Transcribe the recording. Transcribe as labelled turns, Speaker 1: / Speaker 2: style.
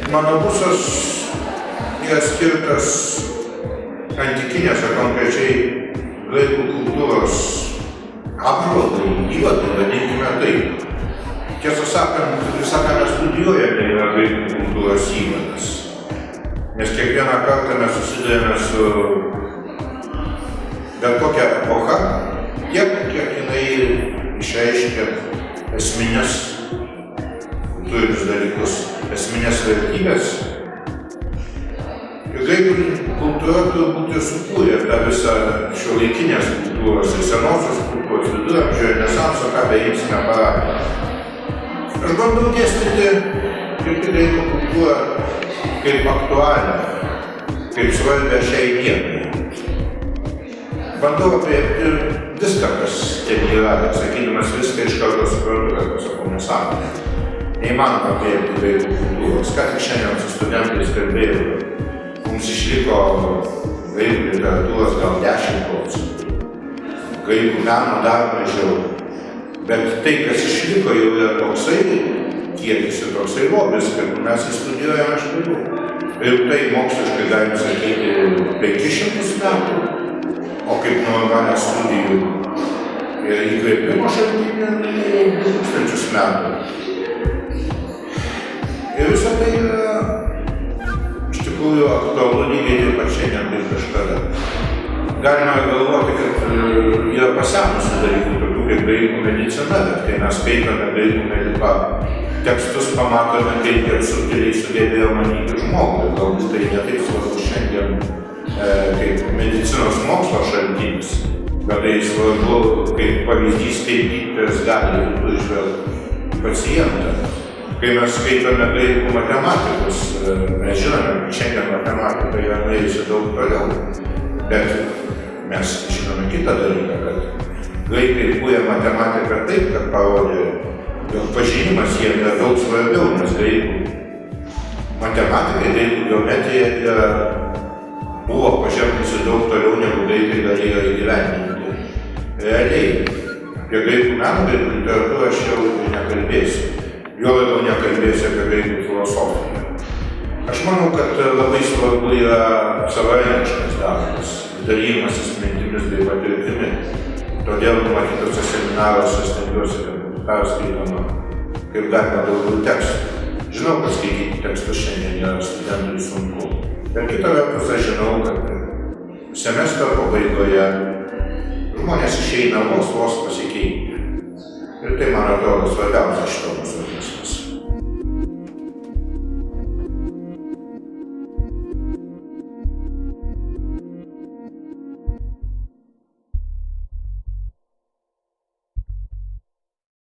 Speaker 1: Mano kursas yra skirtas antikinės ar konkrečiai graikų kultūros apžvalgai, įvadai, vadinkime taip. Tiesą sakant, visą ką mes studijuojame yra graikų kultūros įvadas. Nes kiekvieną kartą mes susidurėme su bet kokia epocha, kiek jinai išreiškia esminės kultūrinius dalykus, esminės vertybės. Ir graikų kultūra turbūt ir sukūrė tą visą šiuolaikinės kultūros ir senosios kultūros, viduramžių, renesanso, ką beimsime paradą. Aš bandau dėstyti graikų kultūrą kaip aktualią, kaip svarbią šiai dienai. Bandau apriepti viską, kas ten yra, sakydamas viską iš karto suprantu, kad pasakau nesąmonę. Neįmanoma apriepti graikų kultūros. Ką tik šiandien su studentais kalbėjau, mums išliko graikų literatūros gal 10%. Graikų meno dar mažiau. Bet tai, kas išliko, jau yra toksai kiekis ir toksai lobis, kad mes įstudijuojame štai. Ir tai moksliškai galime sakyti 500 metų, o kaip normalią studijų ir įkvėpimo šaltinį 2000 metų. Ir visą tai yra iš tikrųjų aktualu lygiai taip pat šiandien kaip kažkada. Galima galvoti, kad yra pasenusių dalykų, tokių kaip graikų medicina, bet kai mes skaitome graikų mediko tekstus, pamatome, kaip ir subtiliai sugebėjo manyti žmogų. Galbūt tai ne taip svarbu šiandien kaip medicinos mokslo šaltinis, bet tai svarbu kaip pavyzdys, kaip gydytojas gali įžvelgti pacientą. Kai mes skaitome graikų matematikus, mes žinome, kad šiandien matematika yra nuėjusi daug toliau, bet mes žinome kitą dalyką, kad graikai kūrė matematiką taip, kad parodė, jog pažinimas jie yra daug svarbiau, nes graikų matematika, graikų geometrija buvo pažengusi daug toliau, negu graikai galėjo įgyvendinti. Realiai, apie graikų meną, graikų literatūrą aš jau nekalbėsiu. Jo labiau nekalbėsiu apie graikų filosofiją. Aš manau, kad labai svarbu yra savarankiškas darbas, dalymasis mintimis bei patirtimi. Todėl numatytose seminaruose stengiuosi, kad perskaitoma kaip galima daugiau tekstų. Žinau, kad skaityti tekstus šiandien yra studentui sunku. Bet kita vertus aš žinau, kad semestro pabaigoje žmonės išeina vos pasikeiti. Ir tai, man atrodo, svarbiausia šito mūsų